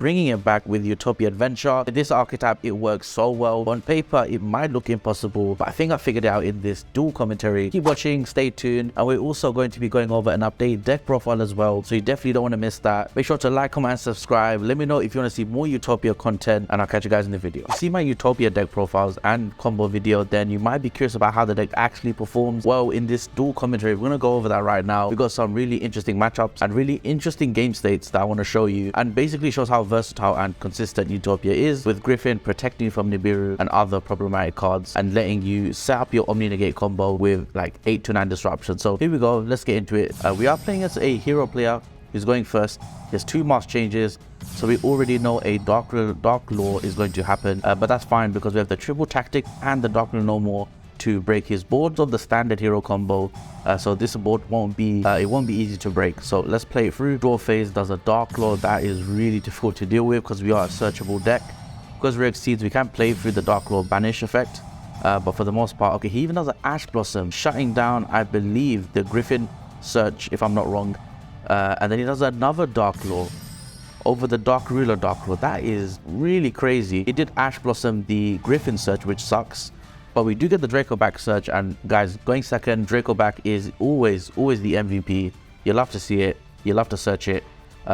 bringing it back with Utopia Adventure. This archetype, it works so well. On paper, it might look impossible, but I think I figured it out in this duel commentary. Keep watching, stay tuned, and we're also going to be going over an updated deck profile as well, so you definitely don't want to miss that. Make sure to like, comment, and subscribe. Let me know if you want to see more Utopia content, and I'll catch you guys in the video. If you see my Utopia deck profiles and combo video, then you might be curious about how the deck actually performs. Well, in this duel commentary, we're going to go over that right now. We've got some really interesting matchups and really interesting game states that I want to show you, and basically shows how versatile and consistent Utopia is, with Griffin protecting you from Nibiru and other problematic cards and letting you set up your Omni Negate combo with like 8 to 9 disruptions. So here we go, let's get into it. We are playing as a hero player who's going first. There's 2 mask changes, so we already know a Dark Law is going to happen, but that's fine because we have the triple tactic and the Dark Law no more to break his boards of the standard hero combo, so this board won't be easy to break. So let's play it through. Draw phase does a Dark Law that is really difficult to deal with because we are a searchable deck. Because we're Exceeds, we can play through the Dark Law banish effect, but for the most part, okay, he even does an Ash Blossom, shutting down, I believe, the Griffin search, if I'm not wrong, and then he does another Dark Law over the Dark Ruler Dark Law. That is really crazy. He did Ash Blossom the Griffin search, which sucks. But we do get the Draco back search, and guys, going second, Draco back is always the MVP. You love to see it, you love to search it.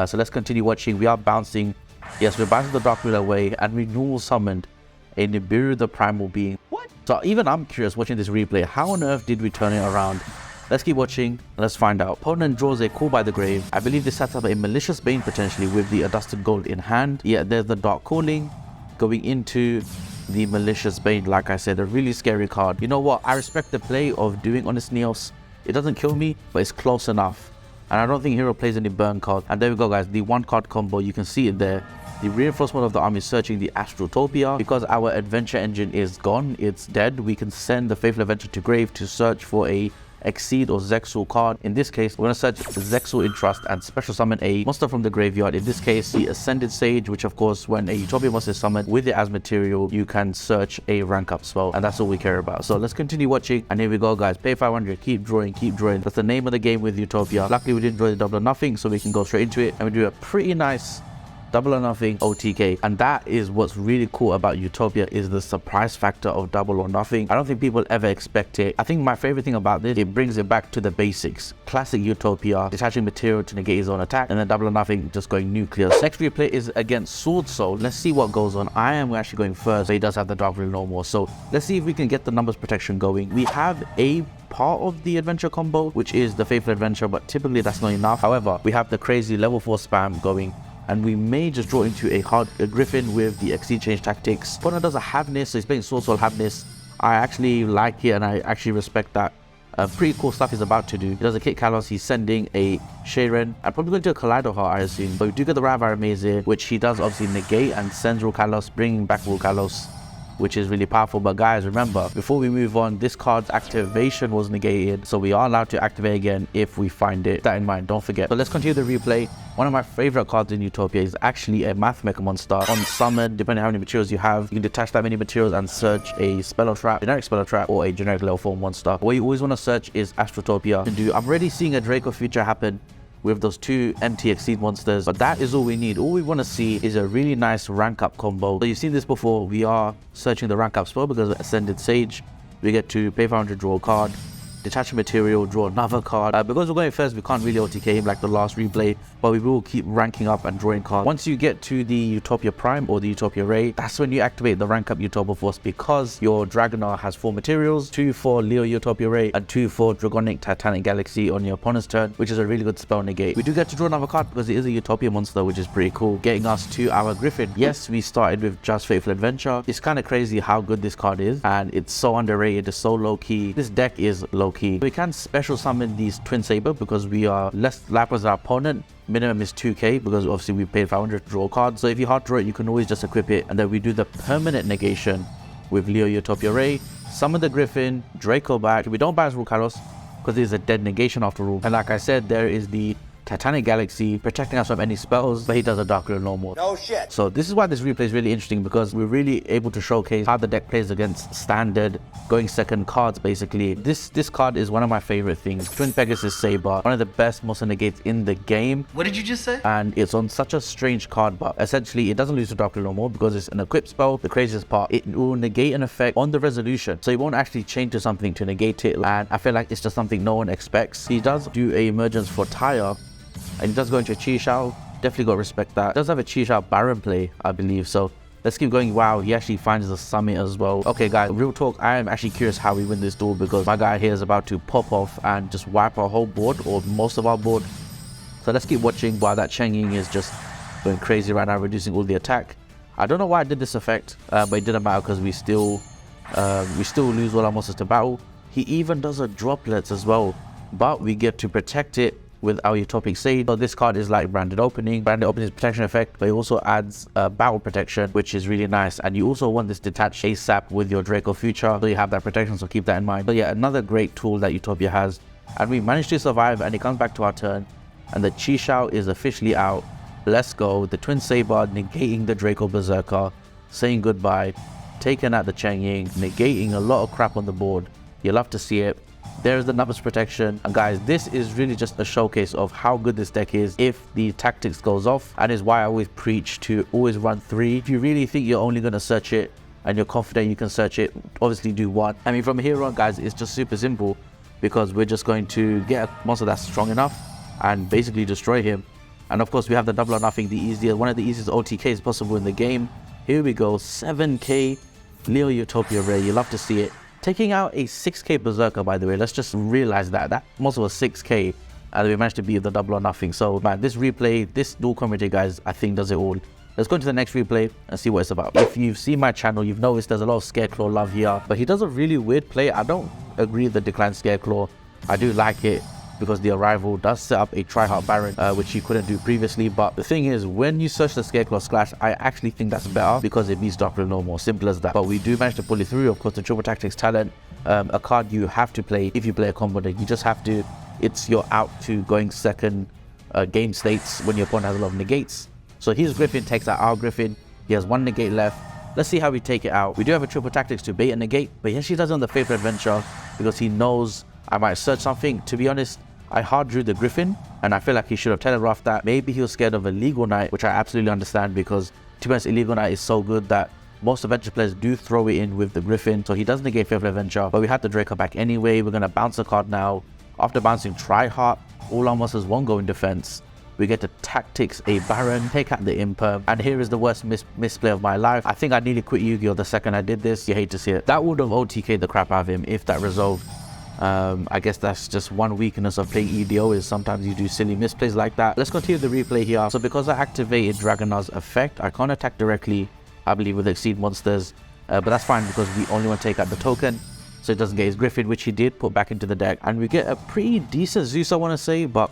So let's continue watching. We are bouncing. Yes, we're bouncing the Dark Wheel away, and we normal summoned a Nibiru the Primal Being. What? So even I'm curious watching this replay, how on earth did we turn it around? Let's keep watching and let's find out. Opponent draws a Call by the Grave. I believe this sets up a Malicious Bane potentially with the Adusted Gold in hand. Yeah, there's the Dark Calling going into the Malicious Bane. Like I said, a really scary card. You know what, I respect the play of doing Honest Neos. It doesn't kill me, but it's close enough, and I don't think hero plays any burn card. And there we go, guys, the 1-card combo, you can see it there. The reinforcement of the army searching the Astral Utopia. Because our adventure engine is gone, it's dead, we can send the Faithful Adventure to grave to search for a Exceed or Zexal card. In this case, we're going to search Zexal in Trust and special summon a monster from the graveyard. In this case, the Ascended Sage, which of course, when a Utopia monster is summoned with it as material, you can search a rank up spell, and that's all we care about. So let's continue watching, and here we go, guys. Pay 500, keep drawing, keep drawing. That's the name of the game with Utopia. Luckily, we didn't draw the double or nothing, so we can go straight into it, and we do a pretty nice double or nothing OTK. And that is what's really cool about Utopia, is the surprise factor of double or nothing. I don't think people ever expect it. I think my favorite thing about this, it brings it back to the basics. Classic Utopia, detaching material to negate his own attack, and then double or nothing just going nuclear. Next replay is against Swordsoul. Let's see what goes on. I am actually going first, but he does have the Dark Rule no more, so let's see if we can get the numbers protection going. We have a part of the adventure combo, which is the Faithful Adventure, but typically that's not enough. However, we have the crazy level 4 spam going, and we may just draw into a Griffin with the XYZ Change Tactics. Opponent does a Havness, so he's playing Swordsoul Havness. I actually like it, and I actually respect that. Pretty cool stuff he's about to do. He does a Kit Kalos, he's sending a Sharon. I'm probably going to do a Kaleido Heart, I assume. But we do get the Ravar Amazing, which he does obviously negate and sends Rukalos, bringing back Rukalos, which is really powerful. But guys, remember, before we move on, this card's activation was negated, so we are allowed to activate again if we find it. That in mind, don't forget. So let's continue the replay. One of my favorite cards in Utopia is actually a Math Mecha monster. On summon, depending on how many materials you have, you can detach that many materials and search a spell or trap, generic spell or trap, or a generic level 4 monster. What you always want to search is Astral Utopia. I'm already seeing a Draco feature happen with those 2 empty Exceed monsters, but that is all we need. All we want to see is a really nice rank up combo. So you've seen this before. We are searching the rank up spell because of Ascended Sage. We get to pay 500, draw a card, detach a material, draw another card. Because we're going first, we can't really OTK him like the last replay, but we will keep ranking up and drawing cards. Once you get to the Utopia Prime or the Utopia Ray, that's when you activate the rank up Utopia Force, because your Dragonar has 4 materials, 2 for Leo Utopia Ray and 2 for Dragonic Titanic Galaxy on your opponent's turn, which is a really good spell negate. We do get to draw another card because it is a Utopia monster, which is pretty cool, getting us to our Griffin. Yes, we started with just Faithful Adventure. It's kind of crazy how good this card is, and it's so underrated, it's so low key. This deck is low key. We can special summon these Twin Saber because we are less lapis than our opponent. Minimum is 2k because obviously we paid 500 to draw cards. So if you hard draw it, you can always just equip it, and then we do the permanent negation with Leo Utopia Ray, summon the Griffin, Draco back. We don't buy Rukalos because it is a dead negation after all. And like I said, there is the Titanic Galaxy, protecting us from any spells, but he does a Dark Blue normal. No shit. So this is why this replay is really interesting, because we're really able to showcase how the deck plays against standard going second cards. Basically, this card is one of my favorite things. Twin Pegasus Saber, one of the best monster negates in the game. What did you just say? And it's on such a strange card, but essentially it doesn't lose to Dark Blue normal because it's an equipped spell. The craziest part, it will negate an effect on the resolution, so it won't actually change to something to negate it, and I feel like it's just something no one expects. He does do a emergence for Tyre, and he does go into a Chi Shao. Definitely got to respect that. Does have a Chi Shao Baron play, I believe. So let's keep going. Wow, he actually finds the summit as well. Okay guys, real talk, I am actually curious how we win this duel, because my guy here is about to pop off and just wipe our whole board, or most of our board. So let's keep watching while that Cheng Ying is just going crazy right now, reducing all the attack. I don't know why I did this effect, but it didn't matter because we still lose all our monsters to battle. He even does a droplets as well, but we get to protect it with our Utopic Sage. So this card is like Branded Opening. Branded Opening is protection effect, but it also adds battle protection, which is really nice. And you also want this detached ASAP with your Draco Future, so you have that protection, so keep that in mind. But yeah, another great tool that Utopia has. And we managed to survive, and it comes back to our turn, and the Chi Shao is officially out. Let's go. The Twin Saber negating the Draco Berserker, saying goodbye, taking out the Cheng Ying, negating a lot of crap on the board. You'll love to see it. There's the numbers protection, and guys, this is really just a showcase of how good this deck is if the tactics goes off, and is why I always preach to always run 3. If you really think you're only going to search it and you're confident you can search it, obviously do 1. I mean, from here on guys, it's just super simple, because we're just going to get a monster that's strong enough and basically destroy him. And of course we have the double or nothing, one of the easiest OTKs possible in the game. Here we go, 7k Leo Utopia rare. You love to see it. Taking out a 6k Berserker, by the way. Let's just realize that monster was 6k, and we managed to beat the double or nothing. So man, this replay, this dual commentary guys, I think does it all. Let's go into the next replay and see what it's about. If you've seen my channel, you've noticed there's a lot of Scareclaw love here, but he does a really weird play. I don't agree with the declined Scareclaw. I do like it, because the Arrival does set up a Tri-Heart Baron, which you couldn't do previously. But the thing is, when you search the Scareclaw Splash, I actually think that's better, because it beats Dark Blue normal, simple as that. But we do manage to pull it through. Of course, the Triple Tactics Talent, a card you have to play if you play a combo deck. You just have to. It's your out to going second game states when your opponent has a lot of negates. So his Griffin takes out our Griffin. He has 1 negate left. Let's see how we take it out. We do have a Triple Tactics to bait a negate, but he actually does it on the Faithful Adventure, because he knows I might search something. To be honest, I hard drew the Griffin, and I feel like he should have telegraphed that. Maybe he was scared of Illegal Knight, which I absolutely understand, because to be honest, Illegal Knight is so good that most Adventure players do throw it in with the Griffin. So he does negate Faithful Adventure, but we had the Draco back anyway. We're going to bounce a card now. After bouncing Tri-Heart, all our monsters won't go in defense. We get to Tactics a Baron, take out the Imperm, and here is the worst misplay of my life. I think I nearly quit Yu-Gi-Oh! The second I did this. You hate to see it. That would have OTK'd the crap out of him if that resolved. I guess that's just one weakness of playing EDO, is sometimes you do silly misplays like that. Let's continue the replay here. So because I activated Dragonar's effect, I can't attack directly, I believe, with Exceed monsters, but that's fine because we only want to take out the token, so it doesn't get his Griffin, which he did put back into the deck. And we get a pretty decent Zeus, I want to say, but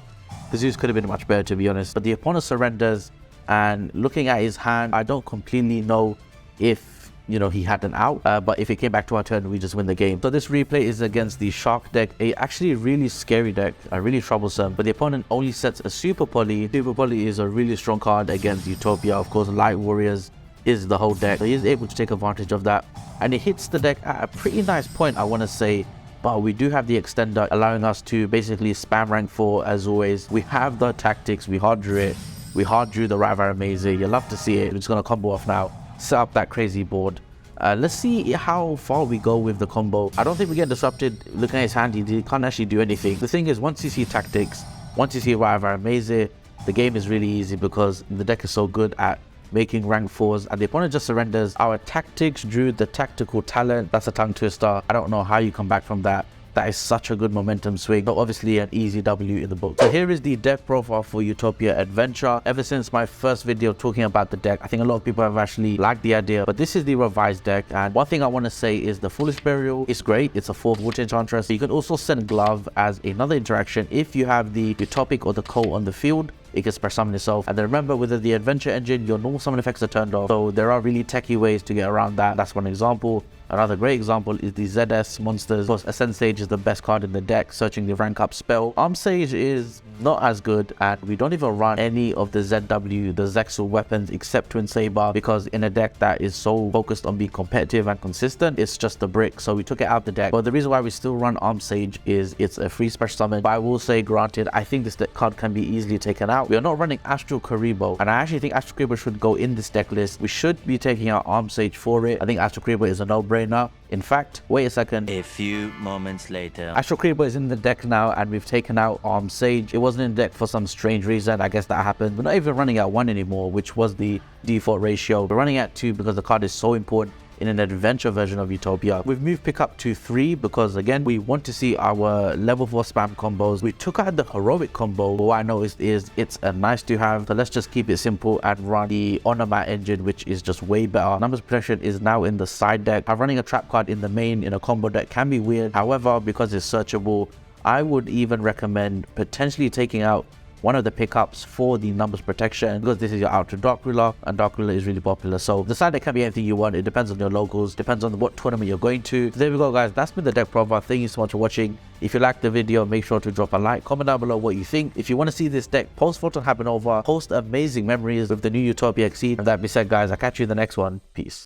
the Zeus could have been much better, to be honest. But the opponent surrenders, and looking at his hand, I don't completely know if, you know, he had an out, but if it came back to our turn, we just win the game. So this replay is against the Shark deck, a actually really scary deck, really troublesome, but the opponent only sets a Super Poly. Super Poly is a really strong card against Utopia. Of course, Light Warriors is the whole deck, so he is able to take advantage of that, and it hits the deck at a pretty nice point, I want to say. But we do have the extender, allowing us to basically spam rank 4 as always. We have the tactics, we hard drew it, we hard drew the Rival Amazing. You love to see it. We're just gonna combo off now, set up that crazy board. Let's see how far we go with the combo. I don't think we get disrupted. Looking at his hand, he can't actually do anything. The thing is, once you see tactics, once you see Rival Amazing, the game is really easy because the deck is so good at making rank 4s, and the opponent just surrenders. Our tactics drew the tactical talent. That's a tongue twister. I don't know how you come back from that. That is such a good momentum swing, but obviously an easy W in the book. So here is the deck profile for Utopia Adventure. Ever since my first video talking about the deck, I think a lot of people have actually liked the idea, but this is the revised deck. And one thing I want to say is the Foolish Burial is great. It's a 4th Water Enchantress. You can also send Glove as another interaction if you have the Utopic or the Cult on the field. it can special summon itself. And then remember, with the adventure engine, your normal summon effects are turned off, so there are really techie ways to get around that. That's one example. Another great example is the ZS monsters. Of course, Ascend Sage is the best card in the deck, searching the rank up spell. Arm Sage is not as good, and we don't even run any of the ZW, the Zexal weapons, except Twin Saber, because in a deck that is so focused on being competitive and consistent, it's just a brick, so we took it out of the deck. But the reason why we still run Arm Sage is it's a free special summon. But I will say, granted, I think this card can be easily taken out. We are not running Astral Kuriboh, and I actually think Astral Kuriboh should go in this deck list. We should be taking out Arm Sage for it. I think Astral Kuriboh is a no-brainer. In fact, wait a second. A few moments later. Astral Kuriboh is in the deck now, and we've taken out Arm Sage. It wasn't in the deck for some strange reason. I guess that happened. We're not even running at 1 anymore, which was the default ratio. We're running at 2 because the card is so important in an adventure version of Utopia. We've moved pickup to 3 because, again, we want to see our level 4 spam combos. We took out the heroic combo, but what I noticed is it's a nice to have, so let's just keep it simple and run the Onomat engine, which is just way better. Numbers protection is now in the side deck. Running a trap card in the main in a combo deck can be weird. However, because it's searchable, I would even recommend potentially taking out one of the pickups for the numbers protection, because this is your Outer Dark Ruler, and Dark Ruler is really popular. So the side deck can be anything you want. It depends on your locals, depends on what tournament you're going to. So there we go, guys. That's been the deck proper. Thank you so much for watching. If you liked the video, make sure to drop a like, comment down below what you think. If you want to see this deck post photo happen over, post amazing memories of the new Utopia Exceed. And that being said, guys, I'll catch you in the next one. Peace.